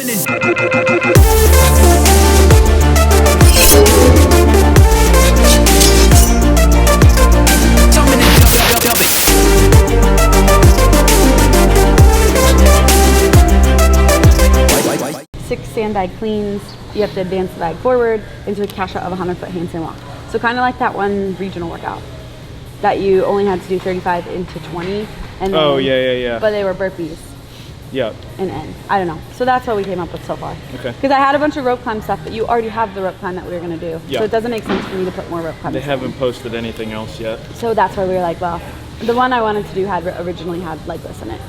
Six sandbag cleans, you have to advance the bag forward into a cash out of a 100-foot handstand walk. So kind of like that one regional workout that you only had to do 35 into 20. And oh, then, yeah. But they were burpees. Yep. And end. I don't know. So that's what we came up with so far. Okay. Because I had a bunch of rope climb stuff, but you already have the rope climb that we were going to do. Yeah. So it doesn't make sense for me to put more rope climbs. They haven't posted anything else yet. So that's why we were like, well, the one I wanted to do originally had leg lifts in it.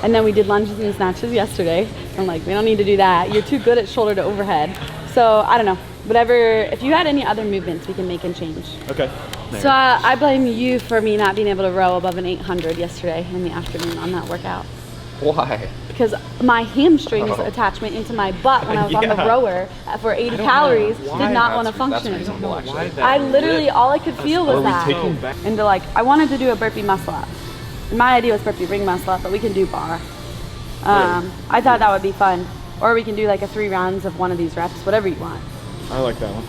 And then we did lunges and snatches yesterday. I'm like, we don't need to do that. You're too good at shoulder to overhead. So I don't know. Whatever. If you had any other movements, we can make and change. Okay. So I blame you for me not being able to row above an 800 yesterday in the afternoon on that workout. Why? Because my hamstrings attachment into my butt when I was on the rower for 80 calories did not want to function. I literally, all I could feel was that. And like, I wanted to do a burpee muscle up. And my idea was burpee ring muscle up, but we can do bar. I thought that would be fun. Or we can do like a 3 rounds of one of these reps, whatever you want. I like that one.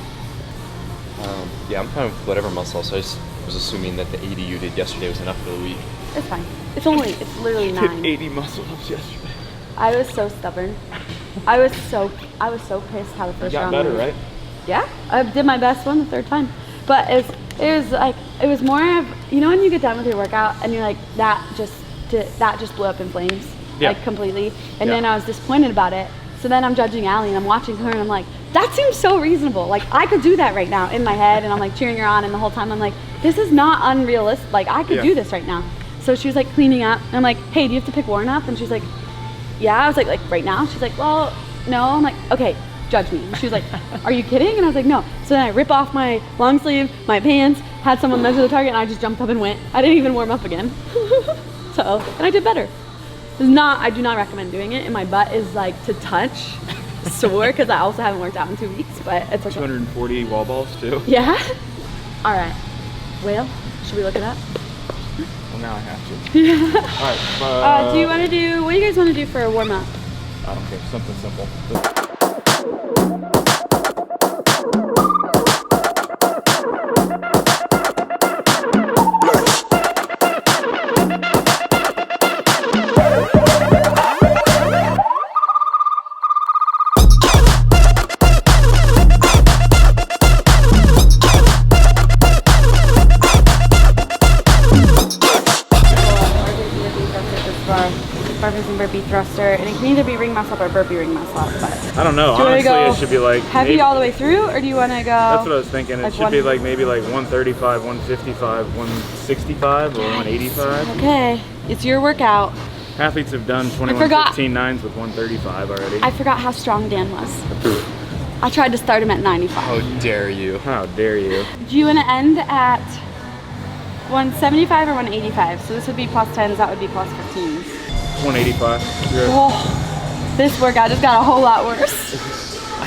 Yeah, I'm kind of whatever muscle, so I just was assuming that the 80 you did yesterday was enough for the week. It's fine. It's literally 9. 80 muscle ups yesterday. I was so stubborn. I was so pissed how the first round got better, went. right? Yeah, I did my best one the 3rd time. But it was more of, you know when you get done with your workout and you're like, that just blew up in flames, like completely. And then I was disappointed about it. So then I'm judging Allie and I'm watching her and I'm like, that seems so reasonable. Like I could do that right now in my head, and I'm like cheering her on, and the whole time I'm like, this is not unrealistic. Like I could do this right now. So she was like cleaning up and I'm like, hey, do you have to pick Warren up? And she's like, yeah. I was like right now? She's like, well, no. I'm like, okay, judge me. And she was like, are you kidding? And I was like, no. So then I rip off my long sleeve, my pants, had someone measure the target, and I just jumped up and went. I didn't even warm up again. And I did better. I do not recommend doing it, and my butt is like to touch sore because I also haven't worked out in 2 weeks, but it's okay. 240 wall balls too. Yeah? All right. Well, should we look it up? Well, now I have to. All right. What do you guys want to do for a warm up? I don't care. Something simple. Burpee thruster, and it can either be ring muscle up or burpee ring muscle up. But I don't know. Honestly, it should be like heavy all the way through, or do you want to go? That's what I was thinking. It should be like maybe like 135, 155, 165, or 185. Okay, it's your workout. Athletes have done 21.15.9s with 135 already. I forgot how strong Dan was. I tried to start him at 95. How dare you? How dare you? Do you want to end at 175 or 185? So this would be plus 10s, that would be plus 15s. 185. Oh, this workout just got a whole lot worse.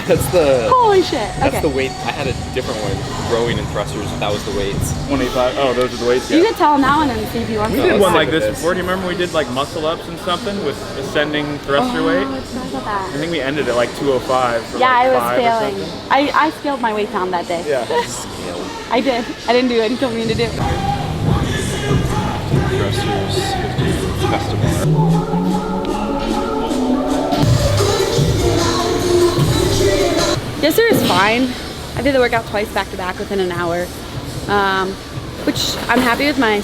That's the... Holy shit. That's the weight. I had a different one. Rowing and thrusters, that was the weights. 185. Oh, those are the weights, You can tell him that one and see if he wants We to. did one like this before. Do you remember we did like muscle ups and something with ascending thruster weight? I forgot about that. I think we ended at like 205 for yeah, like I was 5 scaling. or something. I scaled my weight down that day. Yeah. Scale. I did. I didn't do what he told me to do. Thrusters, chest to bar. Yesterday was fine. I did the workout twice back to back within an hour, which I'm happy with my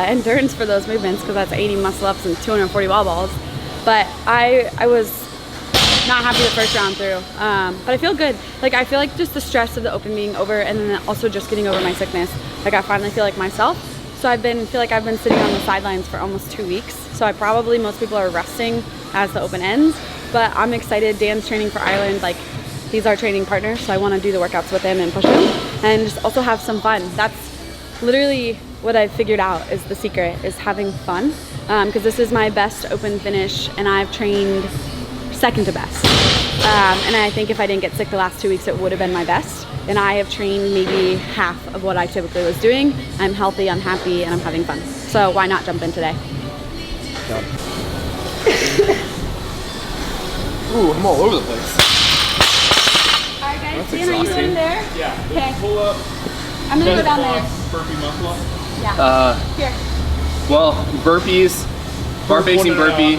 endurance for those movements because that's 80 muscle ups and 240 wall balls. But I was not happy the first round through, but I feel good. Like I feel like just the stress of the open being over, and then also just getting over my sickness. Like I finally feel like myself. So I feel like I've been sitting on the sidelines for almost 2 weeks. So most people are resting as the open ends, but I'm excited. Dan's training for Ireland. Like he's our training partner, so I want to do the workouts with him and push him and just also have some fun. That's literally what I've figured out is the secret, is having fun, because this is my best open finish and I've trained second to best. And I think if I didn't get sick the last 2 weeks, it would have been my best. And I have trained maybe half of what I typically was doing. I'm healthy, I'm happy, and I'm having fun. So why not jump in today? Ooh, I'm all over the place. Alright guys, That's Dan, are you exhausting. in there? Yeah. Okay. Pull up. I'm gonna go down there. Burpee muscle up. Yeah. Here. Well, burpees, bar facing burpee.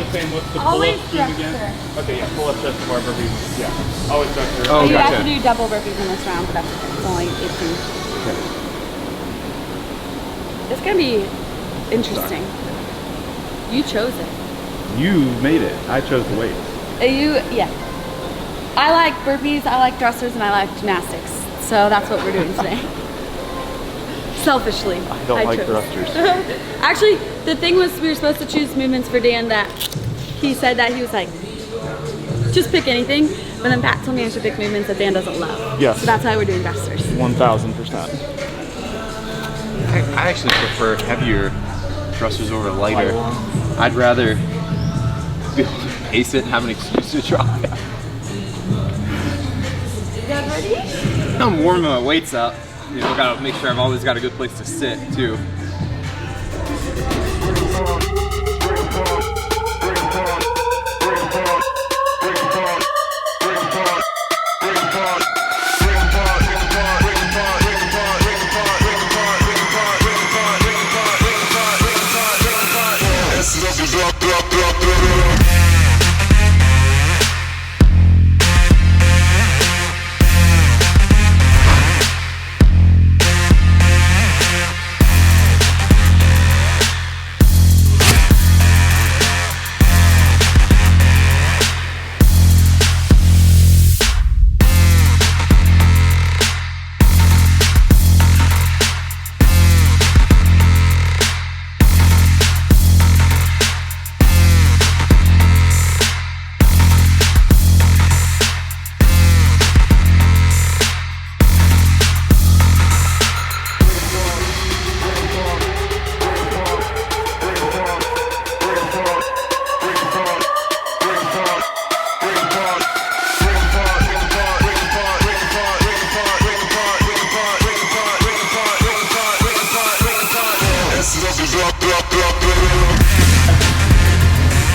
Always thruster. Okay, yeah, pull up chest to bar burpee. Yeah, always thruster. Oh, You gotcha. have to do double burpees in this round, but that's okay. It's only 18. Okay. It's gonna be interesting. You chose it. You made it. I chose the weight. Yeah. I like burpees, I like thrusters, and I like gymnastics. So that's what we're doing today. Selfishly. I don't like chose. thrusters. Actually, the thing was we were supposed to choose movements for Dan that he said that he was like, just pick anything. But then Pat told me I should pick movements that Dan doesn't love. Yes. So that's why we're doing thrusters. 1000%. I actually prefer heavier thrusters over lighter. I'd rather be able to pace it and have an excuse to drop it. You guys ready? I'm warming my weights up. You know, gotta make sure I've always got a good place to sit too.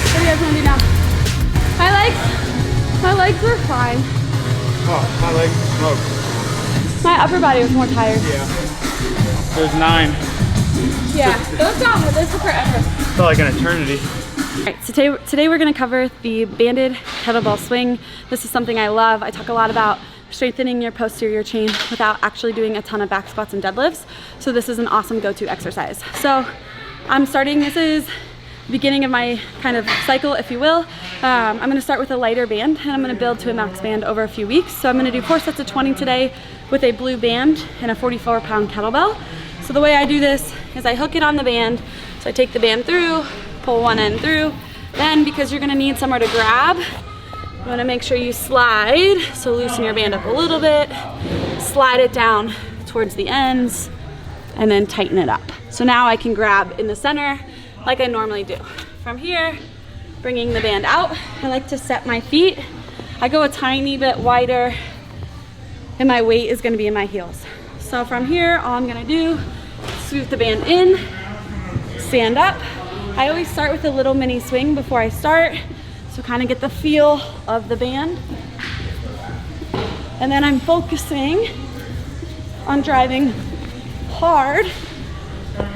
What do you guys want to do now? My legs were fine. Oh, my legs smoked. My upper body was more tired. Yeah. There's 9. Yeah, those this took forever. Felt like an eternity. Alright, so today we're going to cover the banded kettlebell swing. This is something I love. I talk a lot about strengthening your posterior chain without actually doing a ton of back squats and deadlifts. So this is an awesome go-to exercise. So this is the beginning of my kind of cycle, if you will. I'm going to start with a lighter band and I'm going to build to a max band over a few weeks. So I'm going to do 4 sets of 20 today with a blue band and a 44-pound kettlebell. So the way I do this is I hook it on the band. So I take the band through, pull one end through. Then, because you're going to need somewhere to grab, you want to make sure you slide. So loosen your band up a little bit, slide it down towards the ends, and then tighten it up. So now I can grab in the center like I normally do. From here, bringing the band out, I like to set my feet. I go a tiny bit wider and my weight is gonna be in my heels. So from here, all I'm gonna do, scoot the band in, stand up. I always start with a little mini swing before I start, so kind of get the feel of the band. And then I'm focusing on driving hard.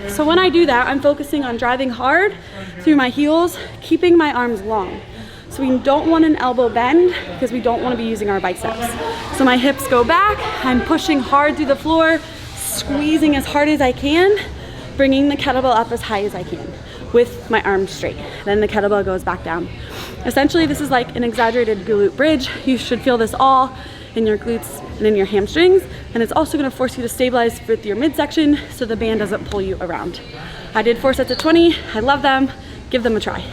So when I do that, I'm focusing on driving hard through my heels, keeping my arms long. So we don't want an elbow bend because we don't want to be using our biceps. So my hips go back, I'm pushing hard through the floor, squeezing as hard as I can, bringing the kettlebell up as high as I can with my arms straight. Then the kettlebell goes back down. Essentially, this is like an exaggerated glute bridge. You should feel this all in your glutes and in your hamstrings, and it's also going to force you to stabilize with your midsection so the band doesn't pull you around. I did 4 sets of 20. I love them. Give them a try.